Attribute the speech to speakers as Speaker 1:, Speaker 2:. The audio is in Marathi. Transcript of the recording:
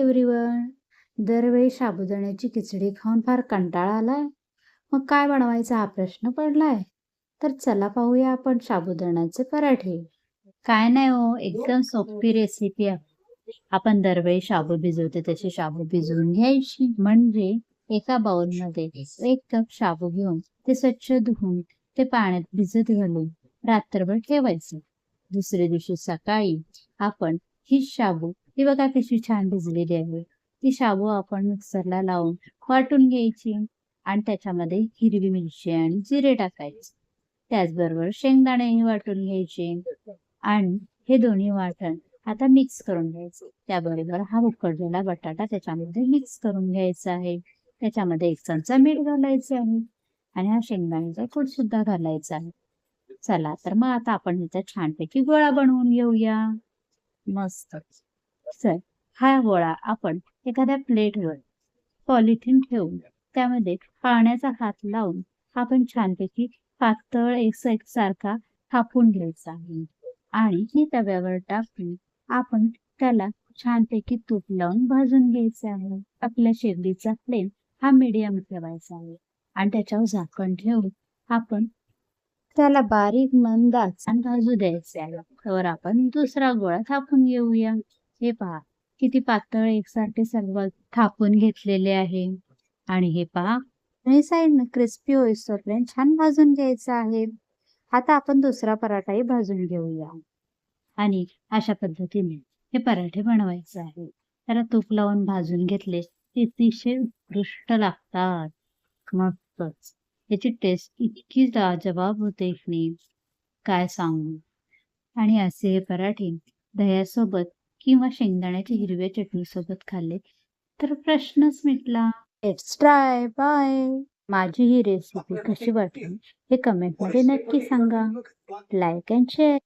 Speaker 1: एव्हरीवन. दरवेळी साबुदाण्याची खिचडी खाऊन फार कंटाळा आलाय. मग काय बनवायचा हा प्रश्न पडलाय. तर चला पाहूया आपण साबुदाण्याचे पराठे. काय नाही हो, एकदम सोपी रेसिपी आहे. आपण दरवेळी शाबू भिजवते तशी शाबू भिजवून घ्यायची. म्हणजे एका बाउलमध्ये 1 कप शाबू घेऊन ते स्वच्छ धुवून ते पाण्यात भिजत घालून रात्रभर ठेवायचं. दुसऱ्या दिवशी सकाळी आपण ही शाबू ही बघा कशी छान भिजलेली आहे. ती शाबू आपण मिक्सरला लावून वाटून घ्यायची आणि त्याच्यामध्ये हिरवी मिरची आणि जिरे टाकायचे. त्याचबरोबर शेंगदाणेही वाटून घ्यायचे आणि हे दोन्ही वाटण आता मिक्स करून घ्यायचं. त्याबरोबर हा उकडलेला बटाटा त्याच्यामध्ये मिक्स करून घ्यायचा आहे. त्याच्यामध्ये 1 चमचा मीठ घालायचं आहे आणि हा शेंगदाण्याचा कूट सुद्धा घालायचा आहे. चला तर मग आता आपण इथं छानपैकी गोळा बनवून घेऊया. मस्त. चल, हा गोळा आपण एखाद्या प्लेटवर पॉलिथिन ठेवून त्यामध्ये पाण्याचा हात लावून आपण छानपैकी पातळ एकसारखा थापून घ्यायचा आहे आणि ही तव्यावर टाकून आपण त्याला छानपैकी तूप लावून भाजून घ्यायचं आहे. आपल्या शेगडीचा फ्लेम हा मीडियम ठेवायचा आहे आणि त्याच्यावर झाकण ठेवून आपण त्याला बारीक मंद आचेवर भाजू द्यायचे आहे. तर आपण दुसरा गोळा थापून घेऊया. हे पहा किती पातळ एकसारखे सर्व थापून घेतलेले आहे आणि हे पहा दोन्ही साईडनं क्रिस्पी होईस्तोपर्यंत छान भाजून घ्यायचं आहे. आता आपण दुसरा पराठाही भाजून घेऊया आणि अशा पद्धतीने हे पराठे बनवायचे आहे. त्याला तूप लावून भाजून घेतले ते अतिशय उत्कृष्ट लागतात. मस्तच. याची टेस्ट इतकी लाजवाब होते की काय सांगू. आणि असे हे पराठे दह्यासोबत किंवा शेंगदाण्याच्या हिरव्या चटणीसोबत खाल्ले तर प्रश्नच मिटला. Let's try. बाय. माझी ही रेसिपी कशी वाटली हे कमेंटमध्ये नक्की सांगा. Like and share.